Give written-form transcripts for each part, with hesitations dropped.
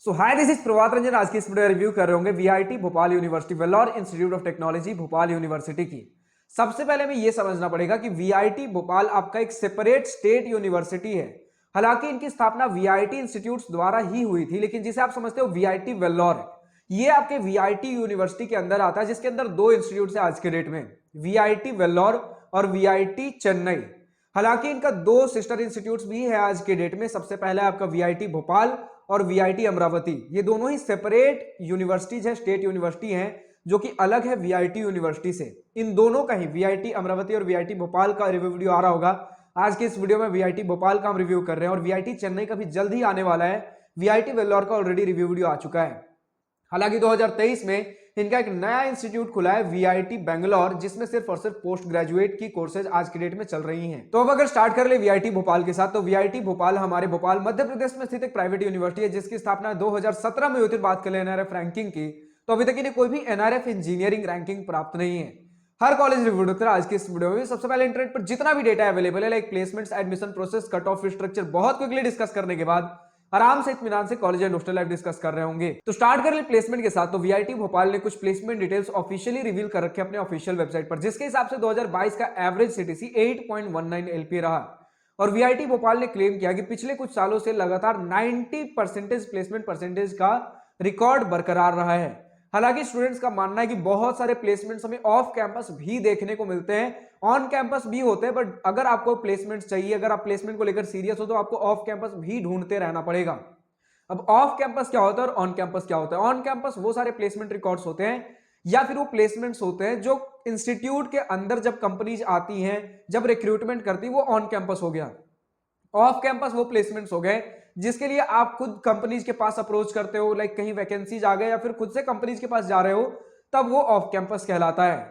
So hi, this is Prabhat Ranjan. आज की इस वीडियो रिव्यू कर रहे होंगे VIT Bhopal university, Vellore institute of technology Bhopal university की। सबसे पहले हमें यह समझना पड़ेगा कि वीआईटी भोपाल आपका एक सेपरेट स्टेट यूनिवर्सिटी है। हालांकि इनकी स्थापना वीआईटी इंस्टीट्यूट्स द्वारा ही हुई थी, लेकिन जिसे आप समझते हो वीआईटी वेल्लोर है, ये आपके वीआईटी यूनिवर्सिटी के अंदर आता है, जिसके अंदर दो इंस्टीट्यूट है आज के डेट में, वीआईटी वेल्लोर और वीआईटी चेन्नई। हालांकि इनका दो सिस्टर इंस्टीट्यूट्स भी है आज के डेट में। सबसे पहला आपका वीआईटी भोपाल और वीआईटी अमरावती। ये दोनों ही सेपरेट यूनिवर्सिटीज है, स्टेट यूनिवर्सिटी हैं, जो कि अलग है वीआईटी यूनिवर्सिटी से। इन दोनों का ही वीआईटी अमरावती और वीआईटी भोपाल का रिव्यू वीडियो आ रहा होगा। आज के इस वीडियो में वीआईटी भोपाल का हम रिव्यू कर रहे हैं और वीआईटी चेन्नई का भी जल्द ही आने वाला है। वीआईटी वेल्लोर का ऑलरेडी रिव्यू वीडियो आ चुका है। हालांकि 2023 में इनका एक नया इंस्टीट्यूट खुला है वीआईटी बेंगलोर, जिसमें सिर्फ और सिर्फ पोस्ट ग्रेजुएट की कोर्सेज आज की डेट में चल रही हैं। तो अब अगर स्टार्ट कर ले वीआईटी भोपाल के साथ, तो वीआईटी भोपाल हमारे भोपाल मध्य प्रदेश में स्थित एक प्राइवेट यूनिवर्सिटी है, जिसकी स्थापना 2017 में हुई थी। बात कर ले एनआरएफ रैंकिंग की, तो अभी तक इन्हें कोई भी एनआरएफ इंजीनियरिंग रैंकिंग प्राप्त नहीं है। हर कॉलेज रिव्यू डॉक्टर आज की इस वीडियो में सबसे पहले इंटरनेट पर जितना भी डेटा अवेलेबल है, like placements, admission process, cut off structure, बहुत क्विकली डिस्कस करने के बाद आराम से इत्मीनान से college and hostel life discuss कर रहे होंगे। तो स्टार्ट कर ले प्लेसमेंट के साथ। तो वीआईटी भोपाल ने कुछ प्लेसमेंट डिटेल्स ऑफिशियली रिवील कर रखे अपने ऑफिशियल वेबसाइट पर, जिसके हिसाब से 2022 का एवरेज सीटीसी 8.19 एलपीए रहा। और वीआईटी भोपाल ने क्लेम किया कि पिछले कुछ सालों से लगातार 90% प्लेसमेंट परसेंटेज का रिकॉर्ड बरकरार रहा है। हालांकि स्टूडेंट्स का मानना है कि बहुत सारे प्लेसमेंट्स हमें ऑफ कैंपस भी देखने को मिलते हैं, ऑन कैंपस भी होते हैं, बट अगर आपको प्लेसमेंट चाहिए, अगर आप प्लेसमेंट को लेकर सीरियस हो, तो आपको ऑफ कैंपस भी ढूंढते रहना पड़ेगा। अब ऑफ कैंपस क्या होता है और ऑन कैंपस क्या होता है? ऑन कैंपस वो सारे प्लेसमेंट रिकॉर्ड्स होते हैं या फिर वो प्लेसमेंट्स होते हैं जो इंस्टीट्यूट के अंदर जब कंपनीज आती हैं, जब रिक्रूटमेंट करती है, वो ऑन कैंपस हो गया। ऑफ कैंपस वो प्लेसमेंट्स हो गए जिसके लिए आप खुद कंपनीज के पास अप्रोच करते हो, लाइक कहीं वैकेंसीज आ गए या फिर खुद से कंपनीज के पास जा रहे हो, तब वो ऑफ कैंपस कहलाता है।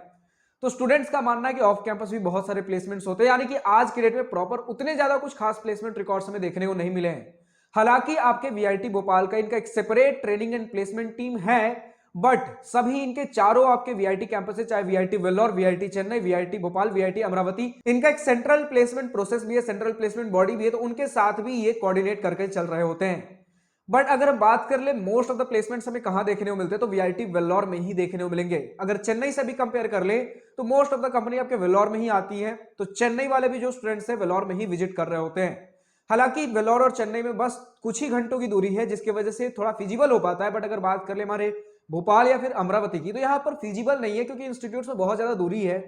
तो स्टूडेंट्स का मानना है कि ऑफ कैंपस भी बहुत सारे प्लेसमेंट्स होते हैं, यानी कि आज के डेट में प्रॉपर उतने ज्यादा कुछ खास प्लेसमेंट रिकॉर्ड्स हमें देखने को नहीं मिले हैं। हालांकि आपके वीआईटी भोपाल का इनका एक separate training and placement team है, बट सभी इनके चारों आपके वीआईटी कैंपस है, चाहे VIT Vellore, VIT Chennai, VIT Bhopal, VIT Amravati, इनका एक सेंट्रल प्लेसमेंट प्रोसेस भी है, सेंट्रल प्लेसमेंट बॉडी भी है, तो उनके साथ भी ये कोऑर्डिनेट करके चल रहे होते हैं। बट अगर हम बात कर ले मोस्ट ऑफ द प्लेसमेंट्स हमें कहां देखने को मिलते हैं, तो वीआईटी वेल्लोर में ही देखने को मिलेंगे। अगर चेन्नई से भी कंपेयर कर ले तो मोस्ट ऑफ द कंपनी आपके वेल्लोर में ही आती है, तो चेन्नई वाले भी जो स्टूडेंट्स है वेल्लोर में ही विजिट कर रहे होते हैं। हालांकि वेल्लोर और चेन्नई में बस कुछ ही घंटों की दूरी है, जिसकी वजह से थोड़ा फिजिबल हो पाता है। बट अगर बात कर ले हमारे भोपाल या फिर अमरावती की, तो यहाँ पर फिजिबल नहीं है, क्योंकि इंस्टीट्यूट में बहुत ज्यादा दूरी है,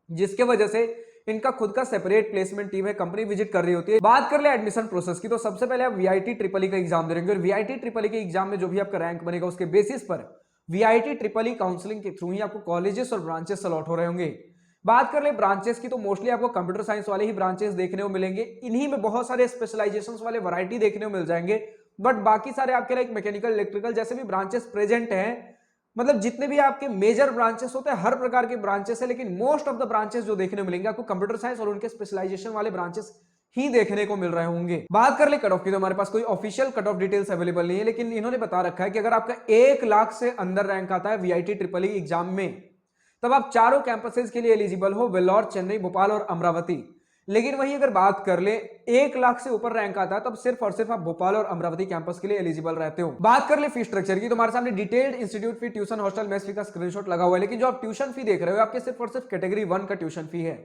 जिसके वजह से इनका खुद का सेपरेट प्लेसमेंट टीम है, कंपनी विजिट कर रही होती है। बात कर ले एडमिशन प्रोसेस की, तो सबसे पहले आप वीआईटी ट्रिपल ई का एग्जाम दे देंगे और वीआईटी ट्रिपल ई के एग्जाम में जो भी आपका रैंक बनेगा, उसके बेसिस पर वीआईटी ट्रिपल ई काउंसलिंग के थ्रू ही आपको कॉलेजेस और ब्रांचेस अलॉट हो रहे होंगे। बात कर ले ब्रांचेस की, तो मोस्टली आपको कंप्यूटर साइंस वाले ही ब्रांचेस देखने को मिलेंगे। इन्हीं में बहुत सारे स्पेशलाइजेशन वाले वैरायटी देखने को मिल जाएंगे, बट बाकी सारे आपके लाइक मैकेनिकल, इलेक्ट्रिकल जैसे भी ब्रांचेस प्रेजेंट हैं, मतलब जितने भी आपके मेजर ब्रांचेस होते हैं, हर प्रकार के ब्रांचेस है, लेकिन मोस्ट ऑफ द ब्रांचेस जो देखने को मिलेंगे आपको कंप्यूटर साइंस और उनके स्पेशलाइजेशन वाले ब्रांचेस ही देखने को मिल रहे होंगे। बात कर ले कट ऑफ की, तो हमारे पास कोई official cut off details available नहीं है, लेकिन इन्होंने बता रखा है कि अगर आपका 1 लाख से अंदर रैंक आता है वीआईटी ट्रिपल ई एग्जाम में, तब आप चारों कैंपसेस के लिए एलिजिबल हो, वेल्लोर, चेन्नई, भोपाल और अमरावती। लेकिन वहीं अगर बात कर ले 1 लाख से ऊपर रैंक आता है, तब सिर्फ और सिर्फ आप भोपाल और अमरावती कैंपस के लिए एलिजिबल रहते हो। बात कर ले फी स्ट्रक्चर की, तो हमारे सामने डिटेल्ड इंस्टीट्यूट फी, ट्यूशन, हॉस्टल, मेस फी का स्क्रीनशॉट लगा हुआ है, लेकिन जो आप ट्यूशन फी देख रहे हो आपके सिर्फ और सिर्फ कैटेगरी 1 का ट्यूशन फी है।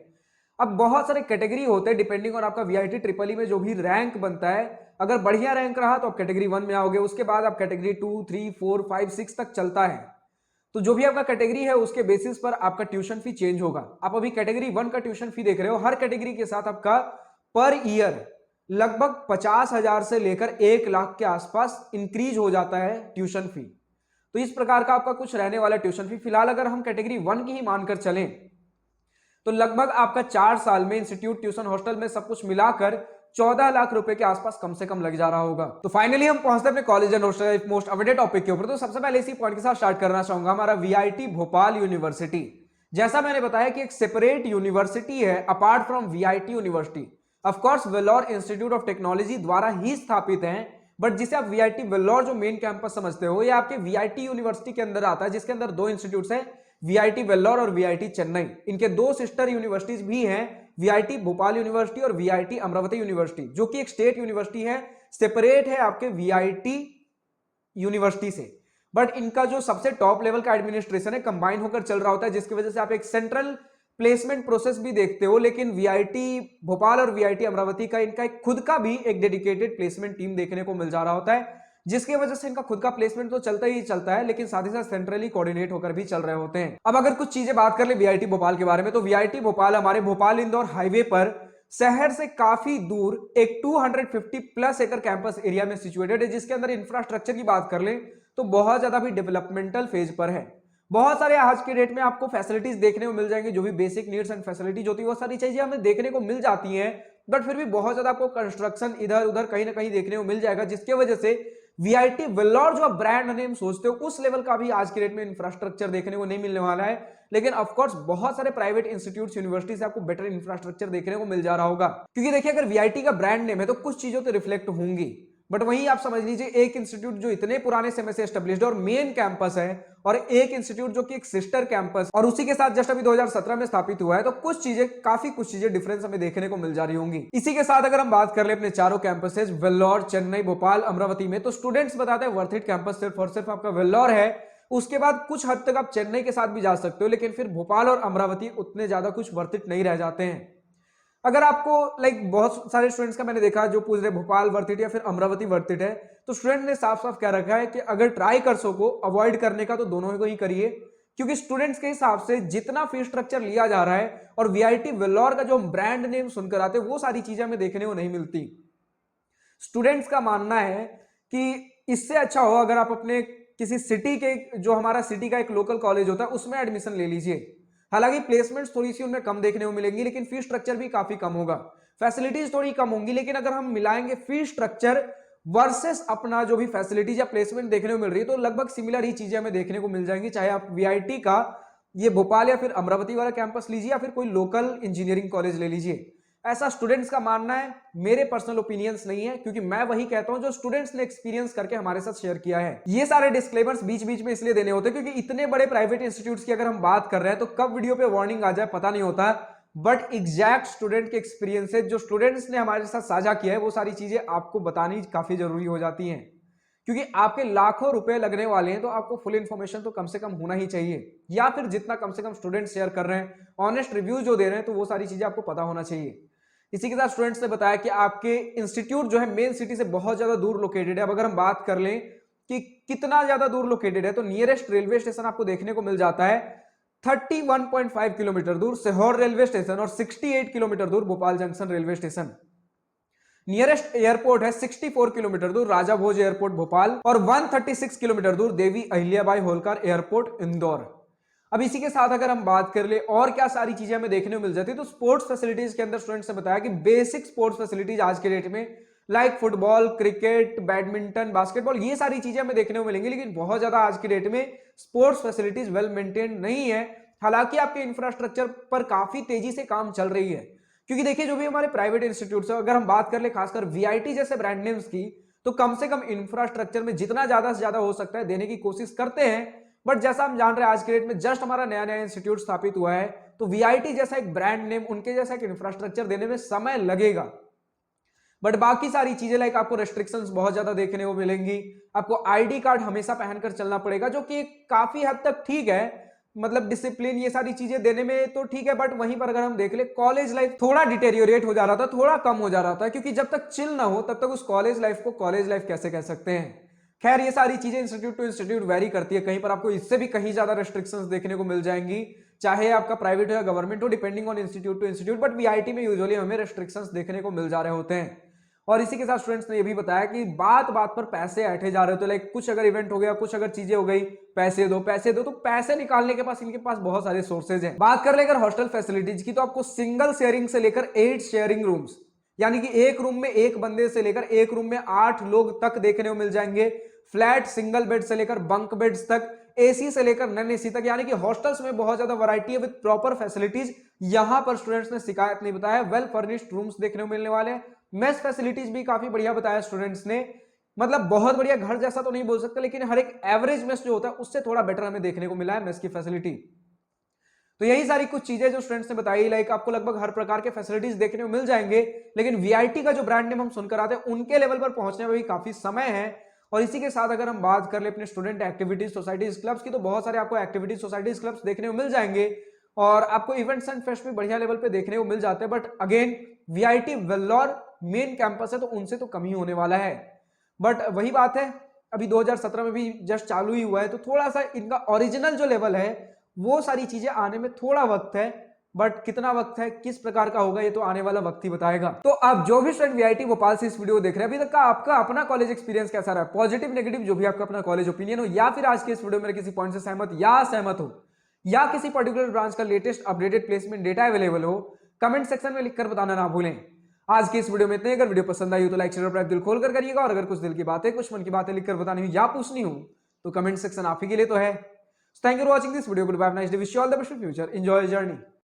अब बहुत सारे कैटेगरी होते हैं डिपेंडिंग ऑन आपका वीआईटी ट्रिपल ई में जो भी रैंक बनता है। अगर बढ़िया रैंक रहा तो आप कैटेगरी 1 में आओगे, उसके बाद आप कैटेगरी 2, 3, 4, 5, 6 तक चलता है। तो जो भी आपका कैटेगरी है उसके बेसिस पर आपका ट्यूशन फी चेंज होगा। आप अभी कैटेगरी 1 का ट्यूशन फी देख रहे हो, हर कैटेगरी के साथ आपका पर ईयर लगभग 50,000 से लेकर 1 लाख के आसपास इंक्रीज हो जाता है ट्यूशन फी। तो इस प्रकार का आपका कुछ रहने वाला ट्यूशन फी। फिलहाल अगर हम कैटेगरी 1 की ही मानकर चलें, तो लगभग आपका 4 साल में इंस्टीट्यूट, ट्यूशन, हॉस्टल में सब कुछ मिलाकर 14 लाख रुपए के आसपास कम से कम लग जा रहा होगा। तो फाइनली हम पहुंचते हैं अपने college and hostel most awaited topic के ऊपर। तो सबसे पहले इसी पॉइंट के साथ स्टार्ट करना चाहूंगा, हमारा वीआईटी भोपाल यूनिवर्सिटी। जैसा मैंने बताया कि एक सेपरेट यूनिवर्सिटी है apart from VIT university. Of course Vellore institute of technology द्वारा ही स्थापित है, बट जिसे आप वीआईटी वेल्लोर जो मेन कैंपस समझते हो, ये आपके वीआईटी यूनिवर्सिटी के अंदर आता है, जिसके अंदर दो इंस्टीट्यूट्स हैं, वीआईटी वेल्लोर और वीआईटी चेन्नई। इनके दो सिस्टर यूनिवर्सिटीज भी हैं, वीआईटी भोपाल यूनिवर्सिटी और वीआईटी अमरावती यूनिवर्सिटी, जो कि एक स्टेट यूनिवर्सिटी है, सेपरेट है आपके वीआईटी यूनिवर्सिटी से, बट इनका जो सबसे टॉप लेवल का एडमिनिस्ट्रेशन है कंबाइन होकर चल रहा होता है, जिसकी वजह से आप एक सेंट्रल प्लेसमेंट प्रोसेस भी देखते हो। लेकिन वीआईटी भोपाल और वीआईटी अमरावती का इनका एक खुद का भी एक डेडिकेटेड प्लेसमेंट टीम देखने को मिल जा रहा होता है, जिसकी वजह से इनका खुद का प्लेसमेंट तो चलता ही चलता है, लेकिन साथ ही साथ सेंट्रली कोऑर्डिनेट होकर भी चल रहे होते हैं। अब अगर कुछ चीजें बात कर ले वीआईटी भोपाल के बारे में, तो वीआईटी भोपाल हमारे भोपाल इंदौर हाईवे पर शहर से काफी दूर एक 250 प्लस एकड़ कैंपस एरिया में सिचुएटेड है, जिसके अंदर इंफ्रास्ट्रक्चर की बात कर ले तो बहुत ज्यादा भी डेवलपमेंटल फेज पर है। बहुत सारे आज के डेट में आपको फैसिलिटीज देखने को मिल जाएंगे, जो भी बेसिक नीड्स एंड फैसिलिटीज होती है वो सारी चीजें हमें देखने को मिल जाती हैं, बट फिर भी बहुत ज्यादा आपको कंस्ट्रक्शन इधर उधर कहीं ना कहीं देखने को मिल जाएगा, जिसकी वजह से वीआईटी वेल्लोर जो आप ब्रांड नेम सोचते हो उस लेवल का भी आज के डेट में इंफ्रास्ट्रक्चर देखने को नहीं मिलने वाला है। लेकिन ऑफ कोर्स बहुत सारे प्राइवेट इंस्टीट्यूट्स यूनिवर्सिटी से आपको बेटर इंफ्रास्ट्रक्चर देखने को मिल जा रहा होगा, क्योंकि देखिए अगर वीआईटी का ब्रांड नेम है तो कुछ चीजों तो रिफ्लेक्ट होंगी, बट वहीं आप समझ लीजिए एक इंस्टीट्यूट जो इतने पुराने समय से एस्टेब्लिश्ड और मेन कैंपस है, और एक इंस्टीट्यूट जो कि एक सिस्टर कैंपस और उसी के साथ जस्ट अभी 2017 में स्थापित हुआ है, तो कुछ चीजें डिफरेंस हमें देखने को मिल जा रही होंगी। इसी के साथ अगर हम बात कर ले अपने चारों कैंपसेस वेल्लोर, चेन्नई, भोपाल, अमरावती में, तो स्टूडेंट्स बताते हैं वर्थ इट कैंपस सिर्फ और सिर्फ आपका वेल्लोर है। उसके बाद कुछ हद तक आप चेन्नई के साथ भी जा सकते हो, लेकिन फिर भोपाल और अमरावती उतने ज्यादा कुछ वर्थ इट नहीं रह जाते हैं। अगर आपको बहुत सारे स्टूडेंट्स का मैंने देखा जो पूछ रहे भोपाल वर्थ इट या फिर अमरावती वर्थ इट है, तो स्टूडेंट ने साफ साफ कह रखा है कि अगर ट्राई कर सको अवॉइड करने का तो दोनों को ही करिए, क्योंकि स्टूडेंट्स के हिसाब से जितना फीस स्ट्रक्चर लिया जा रहा है और वीआईटी वेल्लोर का जो ब्रांड नेम सुनकर आते हैं वो सारी चीजें हमें देखने को नहीं मिलती। स्टूडेंट्स का मानना है कि इससे अच्छा हो अगर आप अपने किसी सिटी के, जो हमारा सिटी का एक लोकल कॉलेज होता है, उसमें एडमिशन ले लीजिए। हालांकि प्लेसमेंट्स थोड़ी सी उनमें कम देखने को मिलेंगी, लेकिन फीस स्ट्रक्चर भी काफी कम होगा, फैसिलिटीज थोड़ी कम होंगी, लेकिन अगर हम मिलाएंगे फीस स्ट्रक्चर वर्सेस अपना जो भी फैसिलिटीज या प्लेसमेंट देखने को मिल रही है, तो लगभग सिमिलर ही चीजें हमें देखने को मिल जाएंगी, चाहे आप वीआईटी का ये भोपाल या फिर अमरावती वाला कैंपस लीजिए या फिर कोई लोकल इंजीनियरिंग कॉलेज ले लीजिए। ऐसा स्टूडेंट्स का मानना है, मेरे पर्सनल ओपिनियंस नहीं है, क्योंकि मैं वही कहता हूं जो स्टूडेंट्स ने एक्सपीरियंस करके हमारे साथ शेयर किया है। ये सारे डिस्क्लेमर्स बीच बीच में इसलिए देने होते हैं क्योंकि इतने बड़े प्राइवेट इंस्टीट्यूट्स की अगर हम बात कर रहे हैं तो कब वीडियो पे वार्निंग आ जाए पता नहीं होता, बट एग्जैक्ट स्टूडेंट के एक्सपीरियंसेस जो स्टूडेंट्स ने हमारे साथ साझा किया है वो सारी चीजें आपको बतानी काफी जरूरी हो जाती है, क्योंकि आपके लाखों रुपए लगने वाले हैं, तो आपको फुल इन्फॉर्मेशन तो कम से कम होना ही चाहिए, या फिर जितना कम से कम स्टूडेंट शेयर कर रहे हैं, ऑनेस्ट रिव्यू जो दे रहे हैं, तो वो सारी चीजें आपको पता होना चाहिए। इसी के साथ स्टूडेंट्स ने बताया कि आपके इंस्टीट्यूट जो है मेन सिटी से बहुत ज्यादा दूर लोकेटेड है। अब अगर हम बात कर लें कि कितना ज्यादा दूर लोकेटेड है, तो नियरेस्ट रेलवे स्टेशन आपको देखने को मिल जाता है 31.5 किलोमीटर दूर सीहोर रेलवे स्टेशन, और 68 किलोमीटर दूर Bhopal junction railway station. Nearest airport है 64 किलोमीटर दूर राजा भोज एयरपोर्ट भोपाल, और 136 किलोमीटर दूर देवी अहिल्याबाई होलकर एयरपोर्ट इंदौर। अब इसी के साथ अगर हम बात कर ले और क्या सारी चीजें हमें देखने को मिल जाती है, तो स्पोर्ट्स फैसिलिटीज के अंदर स्टूडेंट्स ने बताया कि बेसिक स्पोर्ट्स फैसिलिटीज आज के डेट में like football, cricket, badminton, basketball, ये सारी चीजें हमें देखने को मिलेंगी, लेकिन बहुत ज्यादा आज की डेट में स्पोर्ट्स फैसिलिटीज वेल मेंटेन नहीं है। हालांकि आपके इंफ्रास्ट्रक्चर पर काफी तेजी से काम चल रही है, क्योंकि देखिए जो भी हमारे प्राइवेट इंस्टीट्यूट्स है, अगर हम बात कर ले खासकर वीआईटी जैसे ब्रांड नेम्स की, तो कम से कम इंफ्रास्ट्रक्चर में जितना ज्यादा से ज्यादा हो सकता है देने की कोशिश करते हैं, बट जैसा हम जान रहे हैं आज के डेट में जस्ट हमारा नया नया इंस्टीट्यूट स्थापित हुआ है, तो वीआईटी जैसा एक ब्रांड नेम, उनके जैसा एक इंफ्रास्ट्रक्चर देने में समय लगेगा, बट बाकी सारी चीजें लाइक आपको रेस्ट्रिक्शंस बहुत ज्यादा देखने को मिलेंगी। आपको आईडी कार्ड हमेशा पहनकर चलना पड़ेगा, जो कि काफी हद तक ठीक है, मतलब डिसिप्लिन ये सारी चीजें देने में तो ठीक है, बट वहीं पर अगर हम देख ले कॉलेज लाइफ थोड़ा डिटेरियोरेट हो जा रहा था, थोड़ा कम हो जा रहा था, क्योंकि जब तक चिल ना हो तब तक उस कॉलेज लाइफ को कॉलेज लाइफ कैसे कह सकते हैं। खैर ये सारी चीजें इंस्टीट्यूट टू इंस्टीट्यूट वेरी करती है, कहीं पर आपको इससे भी कहीं ज्यादा रेस्ट्रिक्शंस देखने को मिल जाएंगी, चाहे आपका प्राइवेट हो या गवर्नमेंट हो, depending on institute to institute, but VIT में यूजुअली हमें रेस्ट्रिक्शंस देखने को मिल जा रहे होते हैं। और इसी के साथ स्टूडेंट्स ने ये भी बताया कि बात बात पर पैसे ऐंठे जा रहे हो, तो लाइक कुछ अगर इवेंट हो गया, कुछ अगर चीजें हो गई, पैसे दो पैसे दो, तो पैसे निकालने के पास इनके पास बहुत सारे सोर्सेज हैं। बात कर ले अगर हॉस्टल फैसिलिटीज की, तो आपको सिंगल शेयरिंग से लेकर 8 शेयरिंग रूम्स, यानी कि एक रूम में एक बंदे से लेकर एक रूम में 8 लोग तक देखने को मिल जाएंगे। फ्लैट सिंगल बेड से लेकर बंक बेड्स तक, एसी से लेकर नॉन एसी तक, यानी कि हॉस्टल्स में बहुत ज्यादा वैरायटी है विद प्रॉपर फैसिलिटीज। यहां पर स्टूडेंट्स ने शिकायत नहीं बताया, वेल फर्निश्ड रूम्स देखने को मिलने वाले हैं। मेस फैसिलिटीज भी काफी बढ़िया बताया स्टूडेंट्स ने, मतलब बहुत बढ़िया, घर जैसा तो नहीं बोल सकते, लेकिन हर एक एवरेज मेस जो होता है उससे थोड़ा बेटर हमें देखने को मिला है मेस की फैसिलिटी। तो यही सारी कुछ चीजें जो स्टूडेंट्स ने बताई, लाइक आपको लगभग हर प्रकार के फैसिलिटीज देखने को मिल जाएंगे, लेकिन वीआईटी का जो ब्रांड नेम हम सुनकर आते हैं उनके लेवल पर पहुंचने में भी काफी समय है। और इसी के साथ अगर हम बात कर ले अपने स्टूडेंट एक्टिविटीज सोसाइटीज क्लब्स की, तो बहुत सारे आपको एक्टिविटीज सोसाइटीज क्लब्स देखने को मिल जाएंगे और आपको इवेंट्स एंड फेस्ट भी बढ़िया लेवल पे देखने को मिल जाते हैं। But again VIT Vellore main campus है तो उनसे तो कम ही होने वाला है। बट वही बात है, अभी 2017 में भी जस्ट चालू ही हुआ है, तो थोड़ा सा इनका ओरिजिनल जो लेवल है वो सारी चीजें आने में थोड़ा वक्त है। बट कितना वक्त है, किस प्रकार का होगा, ये तो आने वाला वक्त ही बताएगा। तो आप जो भी स्टूडेंट वीआईटी भोपाल से इस वीडियो को देख रहे हैं, अभी तक का आपका अपना कॉलेज एक्सपीरियंस कैसा रहा, पॉजिटिव नेगेटिव जो भी आपका अपना कॉलेज ओपिनियन हो, या फिर आज के इस वीडियो में किसी पॉइंट से सहमत या असहमत हो, या किसी पर्टिकुलर ब्रांच का latest updated placement data available हो, कमेंट सेक्शन में लिखकर बताना ना भूलें। आज की इस वीडियो में इतने। अगर वीडियो पसंद आई हो तो लाइक शेयर और दिल खोल कर करिएगा, और अगर कुछ दिल की बातें कुछ मन की बातें लिखकर बतानी हो या पूछनी हो तो कमेंट सेक्शन आप ही के लिए तो है। Thank you for watching this video. Good bye, nice day, wish you all the best for future, enjoy journey.